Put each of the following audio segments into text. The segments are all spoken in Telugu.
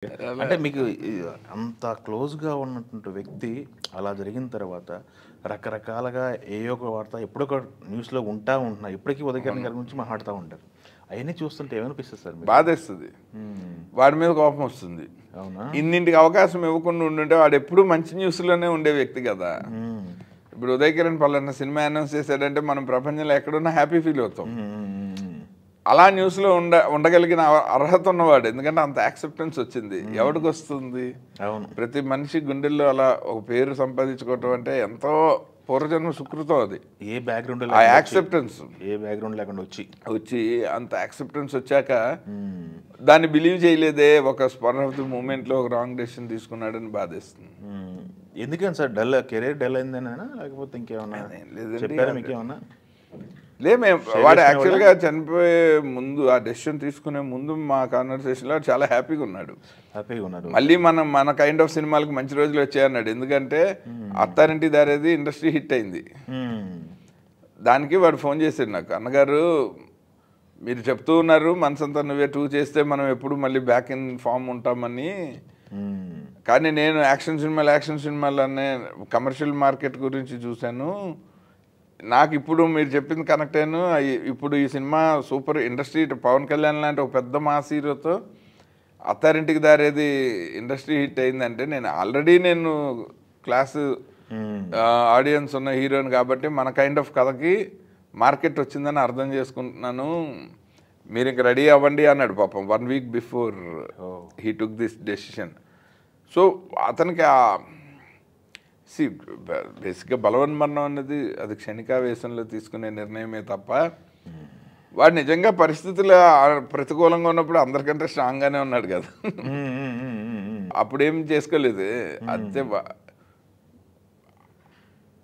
అంటే మీకు అంత క్లోజ్‌గా ఉన్నటువంటి వ్యక్తి అలా జరిగిన తర్వాత రకరకాలుగా ఏయో ఒక వార్త ఎప్పుడొక న్యూస్‌లో ఉంటున్నాయి. ఇప్పటికీ ఉదయకిరణ్ గారి గురించి మాట్లాడుతూ ఉంటారు. అవన్నీ చూస్తుంటే ఏమనిపిస్తుంది సార్ మీకు? బాధేస్తుంది. వాడి మీద కోపం వస్తుంది. అవునా? ఇన్నింటికి అవకాశం ఇవ్వకుండా ఉండుంటే వాడు ఎప్పుడు మంచి న్యూస్లోనే ఉండే వ్యక్తి కదా. ఇప్పుడు ఉదయకిరణ్ పలానా సినిమా అనౌన్స్ చేశాడంటే మనం ప్రపంచంలో ఎక్కడున్నా హ్యాపీ ఫీల్ అవుతాం. అలా న్యూస్లో ఉండగలిగిన అర్హత ఉన్నవాడు, ఎందుకంటే అంత యాక్సెప్టెన్స్ వచ్చింది. ఎవరికి వస్తుంది? అవును. ప్రతి మనిషి గుండెల్లో అలా ఒక పేరు సంపాదించుకోవటం అంటే ఎంతో పూర్వజన్మ సుకృతం. అది ఏ బ్యాక్గ్రౌండ్ ఆ యాక్సెప్టెన్స్ ఏ బ్యాక్గ్రౌండ్ లేకుండా వచ్చి అంత యాక్సెప్టెన్స్ వచ్చాక దాన్ని బిలీవ్ చేయలేదే, ఒక స్పర్ ఆఫ్ ది మూమెంట్లో ఒక రాంగ్ డెసిషన్ తీసుకున్నాడని బాధేస్తుంది. ఎందుకని సార్ డల్ కెరీర్ డల్ అయిందేనా లేకపోతే ఇంకేమన్నా చెప్పారా మీకేమన్నా? మేము వాడు యాక్చువల్గా చనిపోయే ముందు ఆ డెసిషన్ తీసుకునే ముందు మా కాన్వర్సేషన్లో చాలా హ్యాపీగా ఉన్నాడు. మళ్ళీ మన కైండ్ ఆఫ్ సినిమాలకు మంచి రోజులు వచ్చాయన్నాడు. ఎందుకంటే అత్తారింటి దారేది ఇండస్ట్రీ హిట్ అయింది. దానికి వాడు ఫోన్ చేశాడు నాకు, అన్నగారు మీరు చెప్తూ ఉన్నారు మనసంతా నువ్వే 2 చేస్తే మనం ఎప్పుడు మళ్ళీ బ్యాక్ ఇన్ ఫామ్ ఉంటామని, కానీ నేను యాక్షన్ సినిమాలు అనే కమర్షియల్ మార్కెట్ గురించి చూశాను. నాకు ఇప్పుడు మీరు చెప్పింది కనెక్ట్ అయ్యాను. ఇప్పుడు ఈ cinema super industry, Pawan Kalyan లాంటి ఒక పెద్ద మాస్ హీరోతో అత్తారింటికి దారేది ఇండస్ట్రీ హిట్ అయిందంటే నేను క్లాస్ ఆడియన్స్ ఉన్న హీరోని కాబట్టి మన కైండ్ ఆఫ్ కథకి మార్కెట్ వచ్చిందని అర్థం చేసుకుంటున్నాను, మీరు ఇంక రెడీ అవ్వండి అన్నాడు. పాపం 1 week before he took this decision. So అతనికి బేసిక్గా బలవన్మరణం అనేది అది క్షణికావేశంలో తీసుకునే నిర్ణయమే తప్ప వాడు నిజంగా పరిస్థితులు ప్రతికూలంగా ఉన్నప్పుడు అందరికంటే స్ట్రాంగ్గానే ఉన్నాడు కదా. అప్పుడేం చేసుకోలేదు. అంతే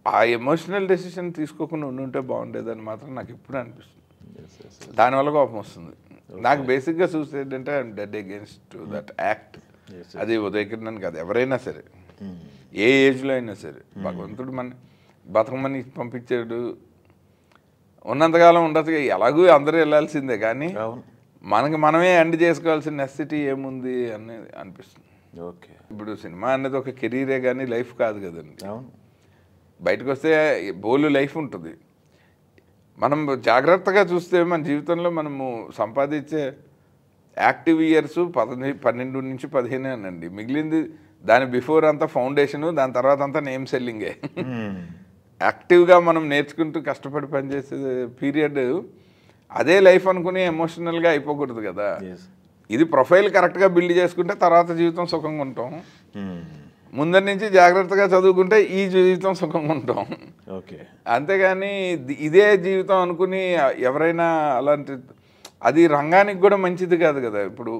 ఆ ఎమోషనల్ డెసిషన్ తీసుకోకుండా ఉండుంటే బాగుండేదని మాత్రం నాకు ఎప్పుడు అనిపిస్తుంది. దానివల్ల కోపం వస్తుంది నాకు. బేసిక్గా సూసైడ్ అంటే I'm dead against that act. అది ఉదయకిరణ్ కాదు, ఎవరైనా సరే ఏ ఏజ్లో అయినా సరే భగవంతుడు మన బతకమని పంపించాడు. ఉన్నంతకాలం ఉండదు, ఎలాగూ అందరూ వెళ్ళాల్సిందే, కానీ మనమే ఎండ్ చేసుకోవాల్సిన నెసెసిటీ ఏముంది అని అనిపిస్తుంది. ఓకే, ఇప్పుడు సినిమా అనేది ఒక కెరీరే కానీ లైఫ్ కాదు కదండి. బయటకు వస్తే బోలు లైఫ్ ఉంటుంది. మనం జాగ్రత్తగా చూస్తే మన జీవితంలో మనము సంపాదించే యాక్టివ్ ఇయర్స్ 12 నుంచి 15 అనండి. మిగిలింది దాని బిఫోర్ అంతా ఫౌండేషను, దాని తర్వాత అంతా నేమ్ సెల్లింగే. యాక్టివ్గా మనం నేర్చుకుంటూ కష్టపడి పనిచేసే పీరియడ్ అదే లైఫ్ అనుకుని ఎమోషనల్గా అయిపోకూడదు కదా. ఇది ప్రొఫైల్ కరెక్ట్గా బిల్డ్ చేసుకుంటే తర్వాత జీవితం సుఖంగా ఉంటాం. ముందరి నుంచి జాగ్రత్తగా చదువుకుంటే ఈ జీవితం సుఖంగా ఉంటాం. ఓకే, అంతేగాని ఇదే జీవితం అనుకుని ఎవరైనా అలాంటి, అది రంగానికి కూడా మంచిది కాదు కదా. ఇప్పుడు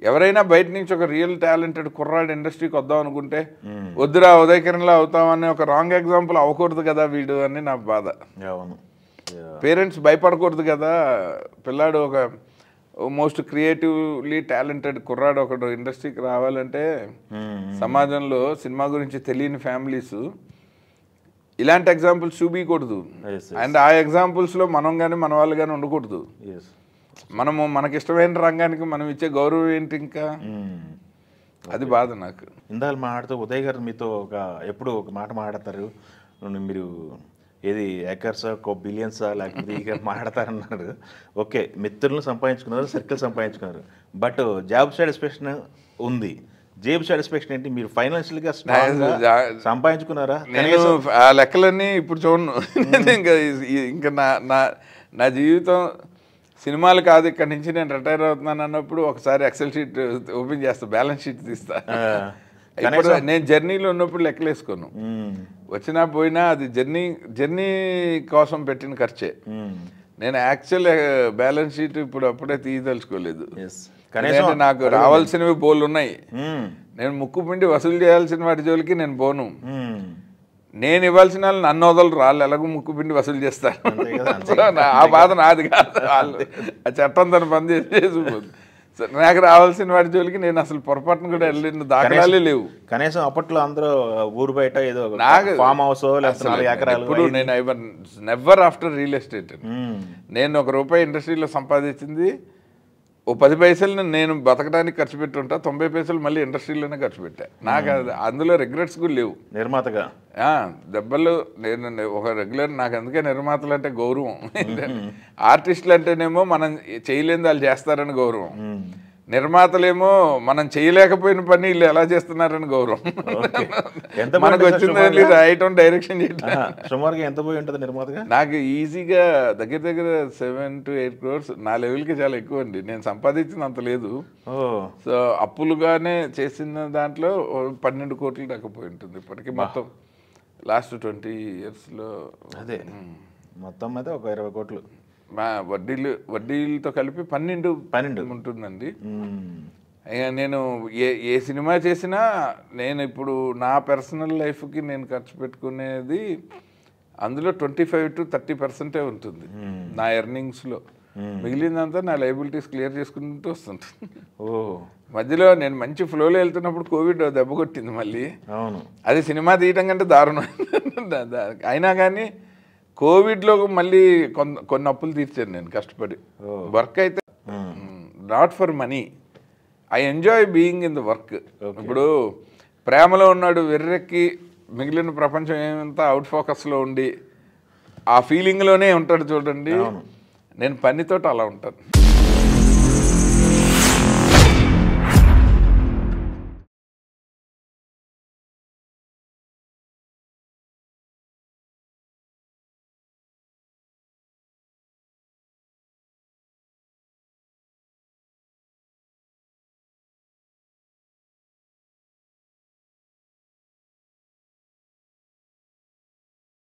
ఎవరైనా బయట నుంచి ఒక రియల్ టాలెంటెడ్ కుర్రాడు ఇండస్ట్రీకి వద్దాం అనుకుంటే వద్దురా ఉదయకిరణ్లా అవుతామని ఒక రాంగ్ ఎగ్జాంపుల్ అవ్వకూడదు కదా వీడు అని నా బాధ. పేరెంట్స్ భయపడకూడదు కదా. పిల్లాడు ఒక మోస్ట్ క్రియేటివ్లీ టాలెంటెడ్ కుర్రాడు ఒకడు ఇండస్ట్రీకి రావాలంటే సమాజంలో సినిమా గురించి తెలియని ఫ్యామిలీస్ ఇలాంటి ఎగ్జాంపుల్స్ చూపించకూడదు. అండ్ ఆ ఎగ్జాంపుల్స్లో మనం కానీ మన వాళ్ళు కానీ ఉండకూడదు. మనకిష్టమైన రంగానికి మనం ఇచ్చే గౌరవం ఏంటి ఇంకా, అది బాధ నాకు. ఇందాక మాట్లాడుతూ ఉదయ్ గారు మీతో ఎప్పుడు ఒక మాట మాట్లాడతారు, మీరు ఏది ఏకర్సా బిలియన్సా లేకపోతే ఇక మాట్లాడతారన్నారు. ఓకే, మిత్రులను సంపాదించుకున్నారు, సర్కిల్ సంపాదించుకున్నారు, బట్ జాబ్ సాటిస్ఫాక్షన్ ఉంది. జాబ్ సాటిస్ఫాక్షన్ ఏంటి? మీరు ఫైనాన్షియల్గా సంపాదించుకున్నారా? నేను ఆ లెక్కలన్నీ ఇప్పుడు చూడను. ఇంకా నా జీవితం సినిమాలు కాదు, ఇక్కడ నుంచి నేను రిటైర్ అవుతున్నాను అన్నప్పుడు ఒకసారి ఎక్సెల్ షీట్ ఓపెన్ చేస్తా, బ్యాలెన్స్ షీట్ తీస్తా. నేను జర్నీలో ఉన్నప్పుడు లెక్కలేసుకోను, వచ్చినా పోయినా అది జర్నీ కోసం పెట్టిన ఖర్చే. నేను యాక్చువల్ బ్యాలెన్స్ షీట్ ఇప్పుడు అప్పుడే తీయదలుచుకోలేదు. నాకు రావాల్సినవి బోళ్ళు ఉన్నాయి. నేను ముక్కు పిండి వసూలు చేయాల్సిన వాటి జోలికి నేను పోను. నేను ఇవ్వాల్సిన వాళ్ళు నన్ను వదలరు, వాళ్ళు ఎలాగో ముక్కు పిండి వసూలు చేస్తారు. ఆ బాధ నాది కాదు, వాళ్ళు ఆ చట్టం తన పని చేసిపోతుంది. నాకు రావాల్సిన వాటి జోలికి నేను అసలు పొరపాటును కూడా వెళ్ళిన దాఖలాలే లేవు. కనీసం అప్పట్లో అందరూ ఊరు బయట ఏదో నాకు ఫామ్ హౌస్ ఇప్పుడు నేను నెవర్ ఆఫ్టర్ రియల్ ఎస్టేట్. నేను ₹1 ఇండస్ట్రీలో సంపాదించింది ఓ 10 పైసలు నేను బతకడానికి ఖర్చు పెట్టుంటా, 90 పైసలు మళ్ళీ ఇండస్ట్రీలోనే ఖర్చు పెట్టా. నాకు అందులో రిగ్రెట్స్ కూడా లేవు. నిర్మాతగా దెబ్బలు నేను ఒక రెగ్యులర్, నాకు అందుకే నిర్మాతలు అంటే గౌరవం. ఆర్టిస్టులు అంటేనేమో మనం చేయలేని వాళ్ళు చేస్తారని గౌరవం, నిర్మాతలేమో మనం చేయలేకపోయిన పని వీళ్ళు ఎలా చేస్తున్నారని గౌరవం. మనకు వచ్చింది రాయటం, డైరెక్షన్ చేయటం. సుమారుగా ఎంత పోయి ఉంటుంది నిర్మాతగా? నాకు ఈజీగా దగ్గర 7 to 8 crores నా లెవెల్కి చాలా ఎక్కువ అండి. నేను సంపాదించింది అంత లేదు. సో అప్పులుగానే చేసిన దాంట్లో 12 కోట్లు దాకా పోయి ఉంటుంది ఇప్పటికీ. మొత్తం లాస్ట్ 20 yearsలో అదే మొత్తం అయితే ఒక 20 కోట్లు మా వడ్డీలతో కలిపి 12 ఉంటుందండి. నేను ఏ సినిమా చేసినా నేను ఇప్పుడు నా పర్సనల్ లైఫ్కి నేను ఖర్చు పెట్టుకునేది అందులో 25 to 30% ఉంటుంది నా ఎర్నింగ్స్లో. మిగిలిందంతా నా లైబిలిటీస్ క్లియర్ చేసుకుంటూ వస్తుంటుంది. మధ్యలో నేను మంచి ఫ్లోలో వెళ్తున్నప్పుడు కోవిడ్ దెబ్బ కొట్టింది మళ్ళీ. అది సినిమా తీయటం కంటే దారుణం. అయినా కానీ కోవిడ్లో మళ్ళీ కొన్ని అప్పులు తీర్చాను నేను కష్టపడి. వర్క్ అయితే not for money, I enjoy being in the work. ఇప్పుడు ప్రేమలో ఉన్నాడు వెర్రెక్కి, మిగిలిన ప్రపంచం ఏమంతా అవుట్ ఫోకస్లో ఉండి ఆ ఫీలింగ్లోనే ఉంటాడు చూడండి. నేను పనితోటి అలా ఉంటాను.